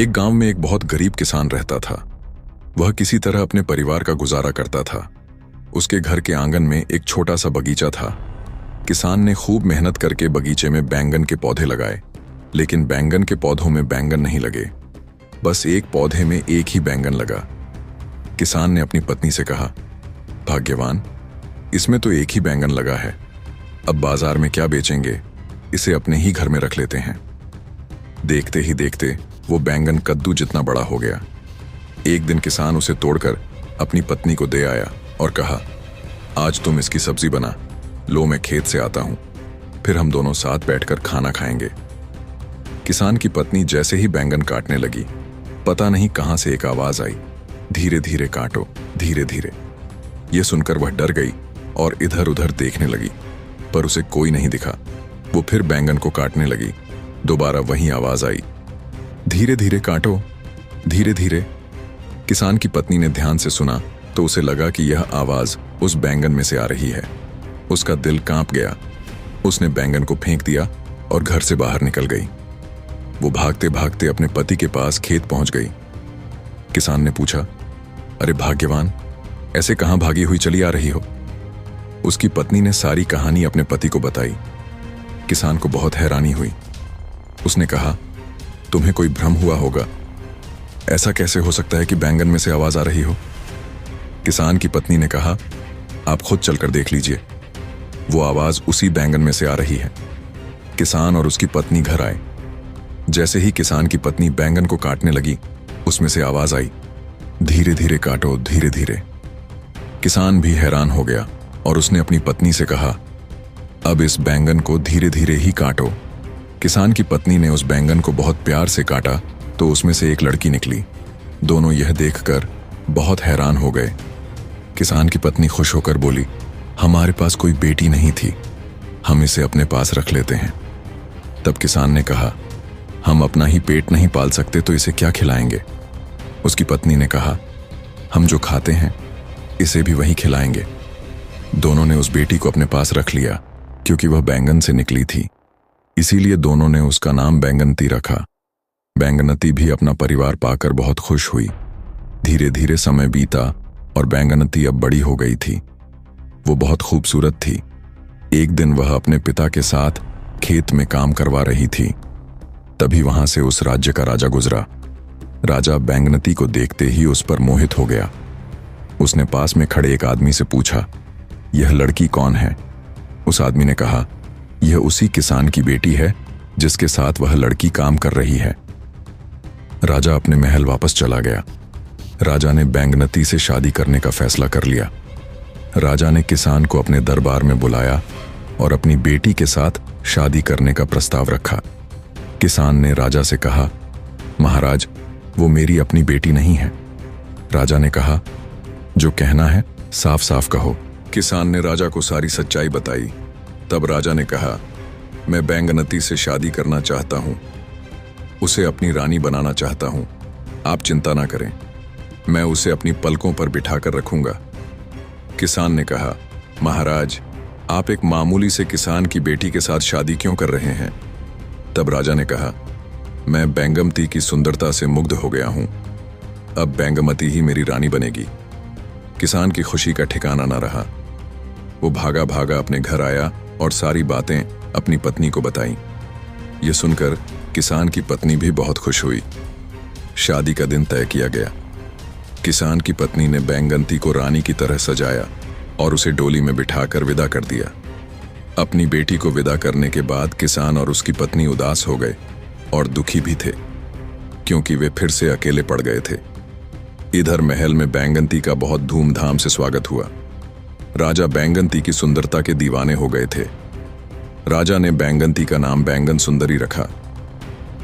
एक गांव में एक बहुत गरीब किसान रहता था। वह किसी तरह अपने परिवार का गुजारा करता था। उसके घर के आंगन में एक छोटा सा बगीचा था। किसान ने खूब मेहनत करके बगीचे में बैंगन के पौधे लगाए, लेकिन बैंगन के पौधों में बैंगन नहीं लगे। बस एक पौधे में एक ही बैंगन लगा। किसान ने अपनी पत्नी से कहा, भाग्यवान, इसमें तो एक ही बैंगन लगा है। अब बाजार में क्या बेचेंगे, इसे अपने ही घर में रख लेते हैं। देखते ही देखते वो बैंगन कद्दू जितना बड़ा हो गया। एक दिन किसान उसे तोड़कर अपनी पत्नी को दे आया और कहा, आज तुम इसकी सब्जी बना लो, मैं खेत से आता हूं, फिर हम दोनों साथ बैठकर खाना खाएंगे। किसान की पत्नी जैसे ही बैंगन काटने लगी, पता नहीं कहां से एक आवाज आई, धीरे धीरे काटो, धीरे धीरे। यह सुनकर वह डर गई और इधर उधर देखने लगी, पर उसे कोई नहीं दिखा। वो फिर बैंगन को काटने लगी। दोबारा वही आवाज आई, धीरे धीरे काटो, धीरे धीरे। किसान की पत्नी ने ध्यान से सुना तो उसे लगा कि यह आवाज उस बैंगन में से आ रही है। उसका दिल कांप गया। उसने बैंगन को फेंक दिया और घर से बाहर निकल गई। वो भागते भागते अपने पति के पास खेत पहुंच गई। किसान ने पूछा, अरे भाग्यवान, ऐसे कहां भागी हुई चली आ रही हो? उसकी पत्नी ने सारी कहानी अपने पति को बताई। किसान को बहुत हैरानी हुई। उसने कहा, तुम्हें कोई भ्रम हुआ होगा। ऐसा कैसे हो सकता है कि बैंगन में से आवाज आ रही हो? किसान की पत्नी ने कहा, आप खुद चलकर देख लीजिए, वो आवाज उसी बैंगन में से आ रही है। किसान और उसकी पत्नी घर आए। जैसे ही किसान की पत्नी बैंगन को काटने लगी, उसमें से आवाज आई, धीरे धीरे काटो, धीरे धीरे। किसान भी हैरान हो गया और उसने अपनी पत्नी से कहा, अब इस बैंगन को धीरे धीरे ही काटो। किसान की पत्नी ने उस बैंगन को बहुत प्यार से काटा तो उसमें से एक लड़की निकली। दोनों यह देखकर बहुत हैरान हो गए। किसान की पत्नी खुश होकर बोली, हमारे पास कोई बेटी नहीं थी, हम इसे अपने पास रख लेते हैं। तब किसान ने कहा, हम अपना ही पेट नहीं पाल सकते तो इसे क्या खिलाएंगे? उसकी पत्नी ने कहा, हम जो खाते हैं इसे भी वही खिलाएंगे। दोनों ने उस बेटी को अपने पास रख लिया। क्योंकि वह बैंगन से निकली थी, इसीलिए दोनों ने उसका नाम बैंगनती रखा। बैंगनती भी अपना परिवार पाकर बहुत खुश हुई। धीरे धीरे समय बीता और बैंगनती अब बड़ी हो गई थी। वो बहुत खूबसूरत थी। एक दिन वह अपने पिता के साथ खेत में काम करवा रही थी। तभी वहां से उस राज्य का राजा गुजरा। राजा बैंगनती को देखते ही उस पर मोहित हो गया। उसने पास में खड़े एक आदमी से पूछा, यह लड़की कौन है? उस आदमी ने कहा, यह उसी किसान की बेटी है जिसके साथ वह लड़की काम कर रही है। राजा अपने महल वापस चला गया। राजा ने बैंगनती से शादी करने का फैसला कर लिया। राजा ने किसान को अपने दरबार में बुलाया और अपनी बेटी के साथ शादी करने का प्रस्ताव रखा। किसान ने राजा से कहा, महाराज, वो मेरी अपनी बेटी नहीं है। राजा ने कहा, जो कहना है साफ साफ कहो। किसान ने राजा को सारी सच्चाई बताई। तब राजा ने कहा, मैं बैंगनती से शादी करना चाहता हूं, उसे अपनी रानी बनाना चाहता हूं। आप चिंता ना करें, मैं उसे अपनी पलकों पर बिठाकर रखूंगा। किसान ने कहा, महाराज, आप एक मामूली से किसान की बेटी के साथ शादी क्यों कर रहे हैं? तब राजा ने कहा, मैं बैंगमती की सुंदरता से मुग्ध हो गया हूं, अब बैंगमती ही मेरी रानी बनेगी। किसान की खुशी का ठिकाना न रहा। वो भागा भागा अपने घर आया और सारी बातें अपनी पत्नी को बताईं। ये सुनकर किसान की पत्नी भी बहुत खुश हुई। शादी का दिन तय किया गया। किसान की पत्नी ने बैंगनती को रानी की तरह सजाया और उसे डोली में बिठाकर विदा कर दिया। अपनी बेटी को विदा करने के बाद किसान और उसकी पत्नी उदास हो गए और दुखी भी थे, क्योंकि वे फिर से अकेले पड़ गए थे। इधर महल में बैंगनती का बहुत धूमधाम से स्वागत हुआ। राजा बैंगनती की सुंदरता के दीवाने हो गए थे। राजा ने बैंगनती का नाम बैंगन सुंदरी रखा।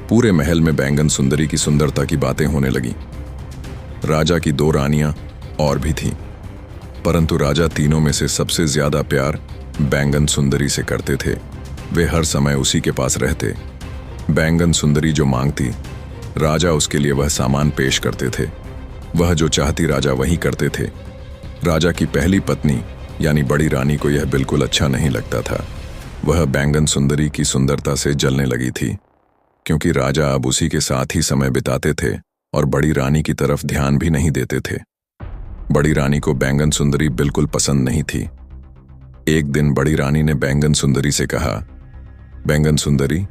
पूरे महल में बैंगन सुंदरी की सुंदरता की बातें होने लगी। राजा की 2 रानियां और भी थीं, परंतु राजा तीनों में से सबसे ज्यादा प्यार बैंगन सुंदरी से करते थे। वे हर समय उसी के पास रहते। बैंगन सुंदरी जो मांगती, राजा उसके लिए वह सामान पेश करते थे। वह जो चाहती राजा वही करते थे। राजा की पहली पत्नी यानी बड़ी रानी को यह बिल्कुल अच्छा नहीं लगता था। वह बैंगन सुंदरी की सुंदरता से जलने लगी थी। क्योंकि राजा अब उसी के साथ ही समय बिताते थे और बड़ी रानी की तरफ ध्यान भी नहीं देते थे। बड़ी रानी को बैंगन सुंदरी बिल्कुल पसंद नहीं थी। एक दिन बड़ी रानी ने बैंगन सुंदरी से कहा, बैंगन सुंदरी,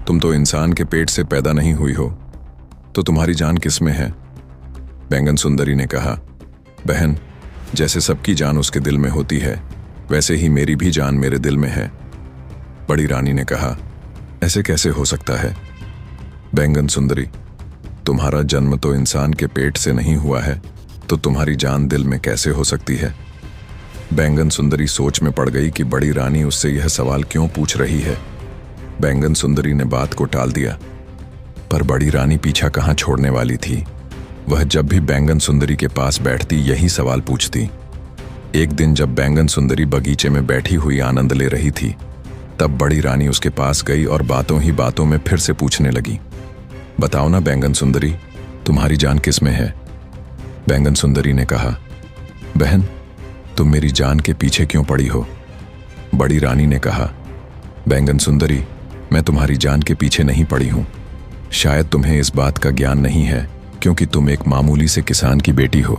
तुम तो इंसान के पेट से पैदा नहीं हुई हो, तो तुम्हारी जान किसमें है? बैंगन सुंदरी ने कहा, बहन, जैसे सबकी जान उसके दिल में होती है, वैसे ही मेरी भी जान मेरे दिल में है। बड़ी रानी ने कहा, ऐसे कैसे हो सकता है? बैंगन सुंदरी, तुम्हारा जन्म तो इंसान के पेट से नहीं हुआ है, तो तुम्हारी जान दिल में कैसे हो सकती है? बैंगन सुंदरी सोच में पड़ गई कि बड़ी रानी उससे यह सवाल क्यों पूछ रही है। बैंगन सुंदरी ने बात को टाल दिया, पर बड़ी रानी पीछा कहाँ छोड़ने वाली थी। वह जब भी बैंगन सुंदरी के पास बैठती यही सवाल पूछती। एक दिन जब बैंगन सुंदरी बगीचे में बैठी हुई आनंद ले रही थी, तब बड़ी रानी उसके पास गई और बातों ही बातों में फिर से पूछने लगी, बताओ ना बैंगन सुंदरी, तुम्हारी जान किस में है? बैंगन सुंदरी ने कहा, बहन, तुम मेरी जान के पीछे क्यों पड़ी हो? बड़ी रानी ने कहा, बैंगन सुंदरी, मैं तुम्हारी जान के पीछे नहीं पड़ी हूं। शायद तुम्हें इस बात का ज्ञान नहीं है, क्योंकि तुम एक मामूली से किसान की बेटी हो,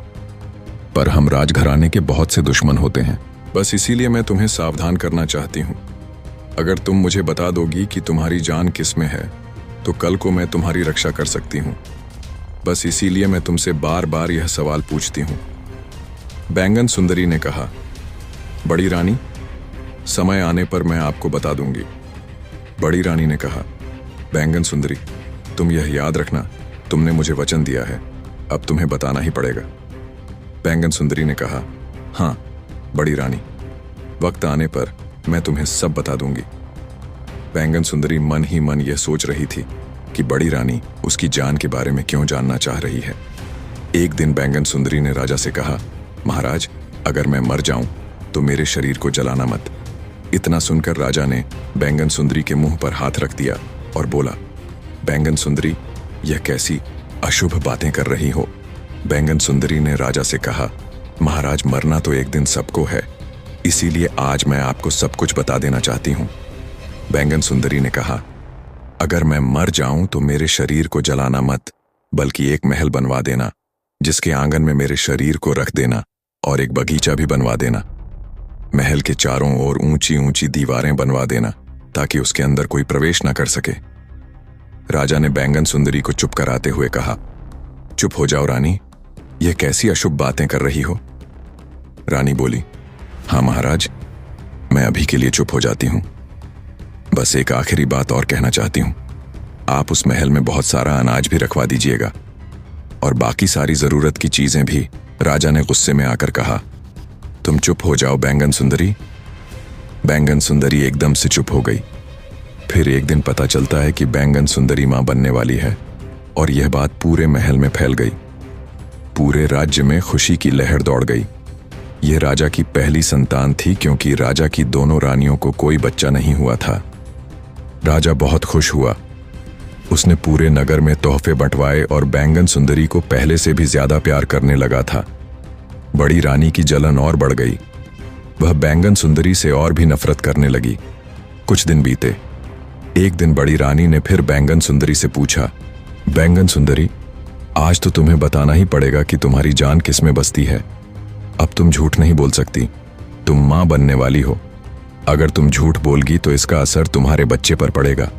पर हम राजघराने के बहुत से दुश्मन होते हैं। बस इसीलिए मैं तुम्हें सावधान करना चाहती हूँ। अगर तुम मुझे बता दोगी कि तुम्हारी जान किस में है, तो कल को मैं तुम्हारी रक्षा कर सकती हूँ। बस इसीलिए मैं तुमसे बार बार यह सवाल पूछती हूँ। बैंगन सुंदरी ने कहा, बड़ी रानी, समय आने पर मैं आपको बता दूंगी। बड़ी रानी ने कहा, बैंगन सुंदरी, तुम यह याद रखना, तुमने मुझे वचन दिया है, अब तुम्हें बताना ही पड़ेगा। बैंगन सुंदरी ने कहा, हाँ बड़ी रानी, वक्त आने पर मैं तुम्हें सब बता दूंगी। बैंगन सुंदरी मन ही मन यह सोच रही थी कि बड़ी रानी उसकी जान के बारे में क्यों जानना चाह रही है। एक दिन बैंगन सुंदरी ने राजा से कहा, महाराज, अगर मैं मर जाऊं तो मेरे शरीर को जलाना मत। इतना सुनकर राजा ने बैंगन सुंदरी के मुंह पर हाथ रख दिया और बोला, बैंगन सुंदरी, यह कैसी अशुभ बातें कर रही हो? बैंगन सुंदरी ने राजा से कहा, महाराज, मरना तो एक दिन सबको है, इसीलिए आज मैं आपको सब कुछ बता देना चाहती हूँ। बैंगन सुंदरी ने कहा, अगर मैं मर जाऊं तो मेरे शरीर को जलाना मत, बल्कि एक महल बनवा देना, जिसके आंगन में मेरे शरीर को रख देना और एक बगीचा भी बनवा देना। महल के चारों ओर ऊंची ऊंची दीवारें बनवा देना, ताकि उसके अंदर कोई प्रवेश न कर सके। राजा ने बैंगन सुंदरी को चुप कराते हुए कहा, चुप हो जाओ रानी, यह कैसी अशुभ बातें कर रही हो? रानी बोली, हाँ महाराज, मैं अभी के लिए चुप हो जाती हूं। बस एक आखिरी बात और कहना चाहती हूं। आप उस महल में बहुत सारा अनाज भी रखवा दीजिएगा और बाकी सारी जरूरत की चीजें भी। राजा ने गुस्से में आकर कहा, तुम चुप हो जाओ बैंगन सुंदरी। बैंगन सुंदरी एकदम से चुप हो गई। फिर एक दिन पता चलता है कि बैंगन सुंदरी मां बनने वाली है और यह बात पूरे महल में फैल गई। पूरे राज्य में खुशी की लहर दौड़ गई। यह राजा की पहली संतान थी, क्योंकि राजा की दोनों रानियों को कोई बच्चा नहीं हुआ था। राजा बहुत खुश हुआ। उसने पूरे नगर में तोहफे बंटवाए और बैंगन सुंदरी को पहले से भी ज्यादा प्यार करने लगा था। बड़ी रानी की जलन और बढ़ गई। वह बैंगन सुंदरी से और भी नफरत करने लगी। कुछ दिन बीते। एक दिन बड़ी रानी ने फिर बैंगन सुंदरी से पूछा, बैंगन सुंदरी, आज तो तुम्हें बताना ही पड़ेगा कि तुम्हारी जान किस में बसती है। अब तुम झूठ नहीं बोल सकती, तुम मां बनने वाली हो। अगर तुम झूठ बोलगी तो इसका असर तुम्हारे बच्चे पर पड़ेगा,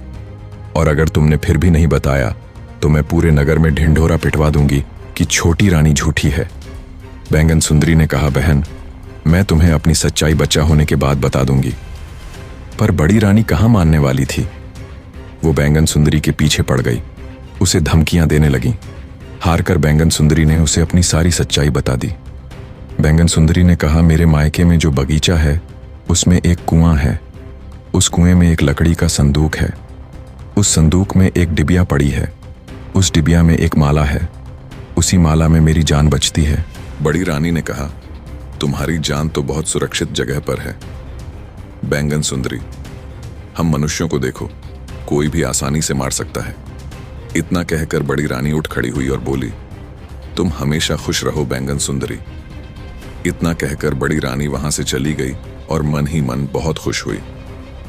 और अगर तुमने फिर भी नहीं बताया तो मैं पूरे नगर में ढिंढोरा पिटवा दूंगी कि छोटी रानी झूठी है। बैंगन सुंदरी ने कहा, बहन, मैं तुम्हें अपनी सच्चाई बच्चा होने के बाद बता दूंगी। पर बड़ी रानी कहाँ मानने वाली थी। वो बैंगन सुंदरी के पीछे पड़ गई, उसे धमकियां देने लगी। हारकर बैंगन सुंदरी ने उसे अपनी सारी सच्चाई बता दी। बैंगन सुंदरी ने कहा, मेरे मायके में जो बगीचा है उसमें एक कुआं है। उस कुएं में एक लकड़ी का संदूक है। उस संदूक में एक डिबिया पड़ी है। उस डिबिया में एक माला है। उसी माला में मेरी जान बचती है। बड़ी रानी ने कहा, तुम्हारी जान तो बहुत सुरक्षित जगह पर है। बैंगन सुंदरी, हम मनुष्यों को देखो, कोई भी आसानी से मार सकता है। इतना कहकर बड़ी रानी उठ खड़ी हुई और बोली, तुम हमेशा खुश रहो बैंगन सुंदरी। इतना कहकर बड़ी रानी वहां से चली गई और मन ही मन बहुत खुश हुई।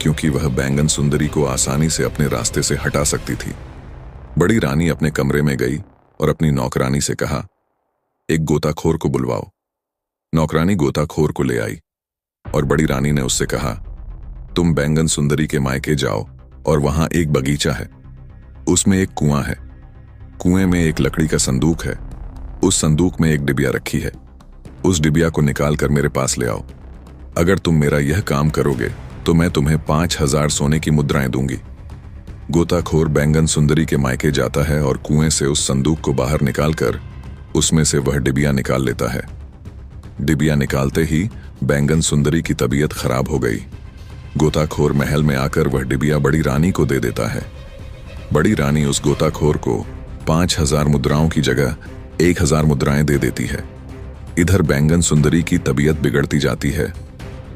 क्योंकि वह बैंगन सुंदरी को आसानी से अपने रास्ते से हटा सकती थी। बड़ी रानी अपने कमरे में गई और अपनी नौकरानी से कहा, एक गोताखोर को बुलवाओ। नौकरानी गोताखोर को ले आई और बड़ी रानी ने उससे कहा, तुम बैंगन सुंदरी के मायके जाओ और वहां एक बगीचा है, उसमें एक कुआं है, कुएं में एक लकड़ी का संदूक है, उस संदूक में एक डिबिया रखी है, उस डिबिया को निकाल कर मेरे पास ले आओ। अगर तुम मेरा यह काम करोगे तो मैं तुम्हें 5,000 सोने की मुद्राएं दूंगी। गोताखोर बैंगन सुंदरी के मायके जाता है और कुएं से उस संदूक को बाहर निकालकर उसमें से वह डिबिया निकाल लेता है। डिबिया निकालते ही बैंगन सुंदरी की तबीयत खराब हो गई। गोताखोर महल में आकर वह डिबिया बड़ी रानी को दे देता है। बड़ी रानी उस गोताखोर को 5,000 मुद्राओं की जगह 1,000 मुद्राएं दे देती है। इधर बैंगन सुंदरी की तबीयत बिगड़ती जाती है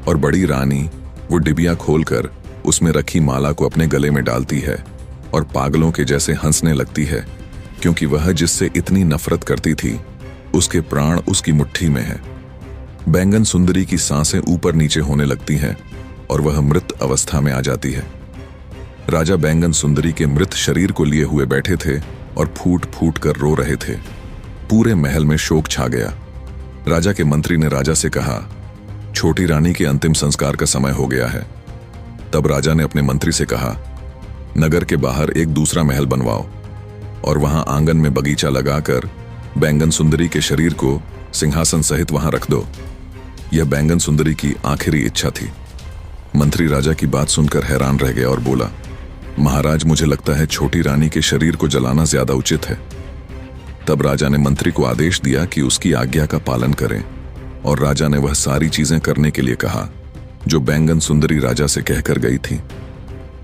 और बड़ी रानी वो डिबिया खोलकर उसमें रखी माला को अपने गले में डालती है और पागलों के जैसे हंसने लगती है, क्योंकि वह जिससे इतनी नफरत करती थी उसके प्राण उसकी मुट्ठी में है। बैंगन सुंदरी की सांसें ऊपर नीचे होने लगती हैं और वह मृत अवस्था में आ जाती है। राजा बैंगन सुंदरी के मृत शरीर को लिए हुए बैठे थे और फूट फूट कर रो रहे थे। पूरे महल में शोक छा गया। राजा के मंत्री ने राजा से कहा, छोटी रानी के अंतिम संस्कार का समय हो गया है। तब राजा ने अपने मंत्री से कहा, नगर के बाहर एक दूसरा महल बनवाओ और वहां आंगन में बगीचा लगाकर बैंगन सुंदरी के शरीर को सिंहासन सहित वहां रख दो। यह बैंगन सुंदरी की आखिरी इच्छा थी। मंत्री राजा की बात सुनकर हैरान रह गया और बोला, महाराज, मुझे लगता है छोटी रानी के शरीर को जलाना ज्यादा उचित है। तब राजा ने मंत्री को आदेश दिया कि उसकी आज्ञा का पालन करें और राजा ने वह सारी चीजें करने के लिए कहा जो बैंगन सुंदरी राजा से कहकर गई थी।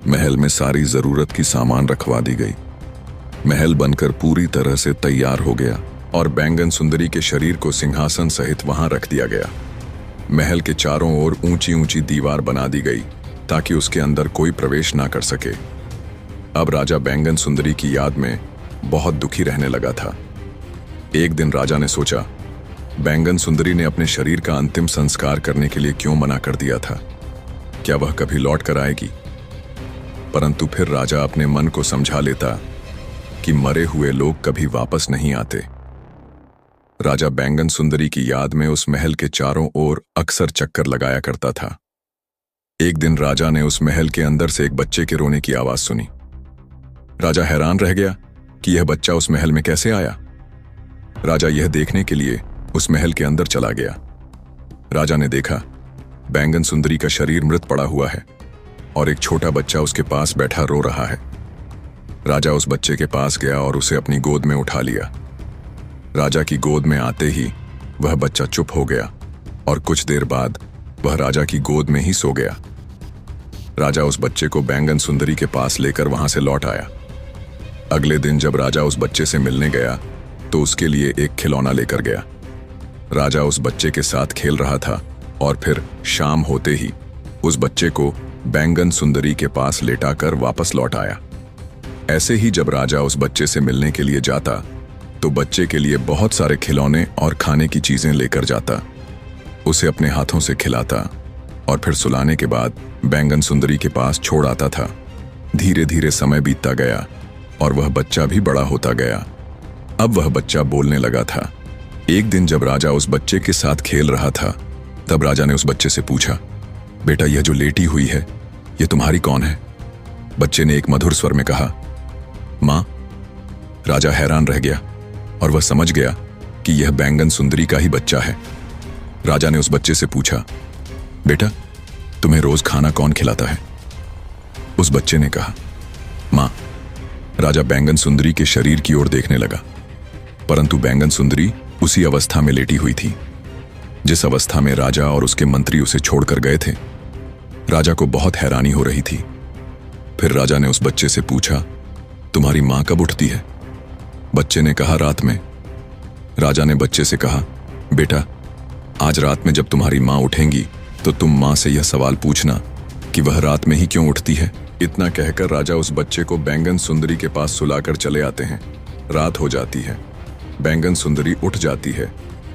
महल में सारी जरूरत की सामान रखवा दी गई। महल बनकर पूरी तरह से तैयार हो गया और बैंगन सुंदरी के शरीर को सिंहासन सहित वहां रख दिया गया। महल के चारों ओर ऊंची ऊंची दीवार बना दी गई ताकि उसके अंदर कोई प्रवेश ना कर सके। अब राजा बैंगन सुंदरी की याद में बहुत दुखी रहने लगा था। एक दिन राजा ने सोचा, बैंगन सुंदरी ने अपने शरीर का अंतिम संस्कार करने के लिए क्यों मना कर दिया था? क्या वह कभी लौट कर आएगी? परंतु फिर राजा अपने मन को समझा लेता कि मरे हुए लोग कभी वापस नहीं आते। राजा बैंगन सुंदरी की याद में उस महल के चारों ओर अक्सर चक्कर लगाया करता था। एक दिन राजा ने उस महल के अंदर से एक बच्चे के रोने की आवाज सुनी। राजा हैरान रह गया कि यह बच्चा उस महल में कैसे आया। राजा यह देखने के लिए उस महल के अंदर चला गया। राजा ने देखा बैंगन सुंदरी का शरीर मृत पड़ा हुआ है और एक छोटा बच्चा उसके पास बैठा रो रहा है। राजा उस बच्चे के पास गया और उसे अपनी गोद में उठा लिया। राजा की गोद में आते ही वह बच्चा चुप हो गया और कुछ देर बाद वह राजा की गोद में ही सो गया। राजा उस बच्चे को बैंगन सुंदरी के पास लेकर वहां से लौट आया। अगले दिन जब राजा उस बच्चे से मिलने गया तो उसके लिए एक खिलौना लेकर गया। राजा उस बच्चे के साथ खेल रहा था और फिर शाम होते ही उस बच्चे को बैंगन सुंदरी के पास लेटाकर वापस लौट आया। ऐसे ही जब राजा उस बच्चे से मिलने के लिए जाता तो बच्चे के लिए बहुत सारे खिलौने और खाने की चीजें लेकर जाता, उसे अपने हाथों से खिलाता और फिर सुलाने के बाद बैंगन सुंदरी के पास छोड़ आता था। धीरे धीरे समय बीतता गया और वह बच्चा भी बड़ा होता गया। अब वह बच्चा बोलने लगा था। एक दिन जब राजा उस बच्चे के साथ खेल रहा था तब राजा ने उस बच्चे से पूछा, बेटा, यह जो लेटी हुई है यह तुम्हारी कौन है? बच्चे ने एक मधुर स्वर में कहा, मां। राजा हैरान रह गया और वह समझ गया कि यह बैंगन सुंदरी का ही बच्चा है। राजा ने उस बच्चे से पूछा, बेटा, तुम्हें रोज खाना कौन खिलाता है? उस बच्चे ने कहा, मां। राजा बैंगन सुंदरी के शरीर की ओर देखने लगा, परंतु बैंगन सुंदरी उसी अवस्था में लेटी हुई थी जिस अवस्था में राजा और उसके मंत्री उसे छोड़कर गए थे। राजा को बहुत हैरानी हो रही थी। फिर राजा ने उस बच्चे से पूछा, तुम्हारी मां कब उठती है? बच्चे ने कहा, रात में। राजा ने बच्चे से कहा, बेटा, आज रात में जब तुम्हारी मां उठेंगी तो तुम मां से यह सवाल पूछना कि वह रात में ही क्यों उठती है। इतना कहकर राजा उस बच्चे को बैंगन सुंदरी के पास सुलाकर चले आते हैं। रात हो जाती है। बैंगन सुंदरी उठ जाती है।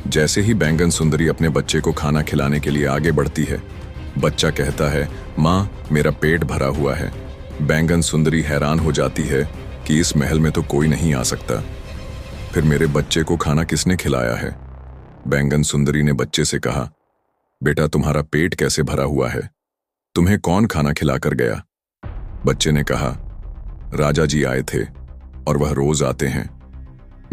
जैसे ही बैंगन सुंदरी अपने बच्चे को खाना खिलाने के लिए आगे बढ़ती है, बच्चा कहता है, माँ मेरा पेट भरा हुआ है। बैंगन सुंदरी हैरान हो जाती है कि इस महल में तो कोई नहीं आ सकता। फिर मेरे बच्चे को खाना किसने खिलाया है? बैंगन सुंदरी ने बच्चे से कहा, बेटा तुम्हारा पेट कैसे भरा हुआ है? तुम्हें कौन खाना खिलाकर गया? बच्चे ने कहा, राजा जी आए थे और वह रोज आते हैं।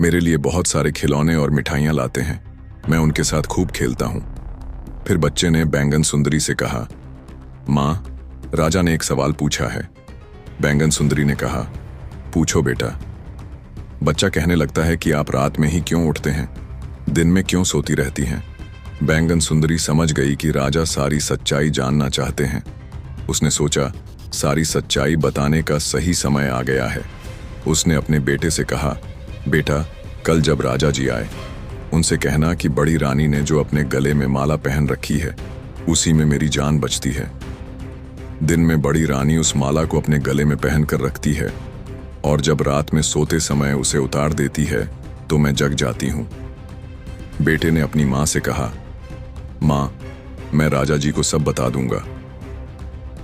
मेरे लिए बहुत सारे खिलौने और मिठाइयां लाते हैं। मैं उनके साथ खूब खेलता हूं। फिर बच्चे ने बैंगन सुंदरी से कहा, माँ राजा ने एक सवाल पूछा है। बैंगन सुंदरी ने कहा, पूछो बेटा। बच्चा कहने लगता है कि आप रात में ही क्यों उठते हैं, दिन में क्यों सोती रहती हैं? बैंगन सुंदरी समझ गई कि राजा सारी सच्चाई जानना चाहते हैं। उसने सोचा, सारी सच्चाई बताने का सही समय आ गया है। उसने अपने बेटे से कहा, बेटा कल जब राजा जी आए उनसे कहना कि बड़ी रानी ने जो अपने गले में माला पहन रखी है उसी में मेरी जान बचती है। दिन में बड़ी रानी उस माला को अपने गले में पहन कर रखती है और जब रात में सोते समय उसे उतार देती है तो मैं जग जाती हूँ। बेटे ने अपनी माँ से कहा, माँ मैं राजा जी को सब बता दूंगा।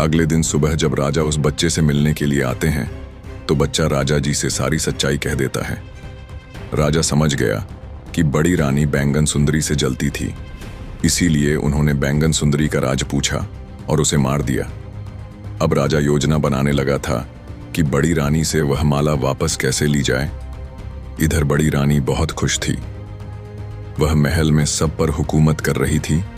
अगले दिन सुबह जब राजा उस बच्चे से मिलने के लिए आते हैं तो बच्चा राजा जी से सारी सच्चाई कह देता है। राजा समझ गया कि बड़ी रानी बैंगन सुंदरी से जलती थी, इसीलिए उन्होंने बैंगन सुंदरी का राज पूछा और उसे मार दिया। अब राजा योजना बनाने लगा था कि बड़ी रानी से वह माला वापस कैसे ली जाए। इधर बड़ी रानी बहुत खुश थी। वह महल में सब पर हुकूमत कर रही थी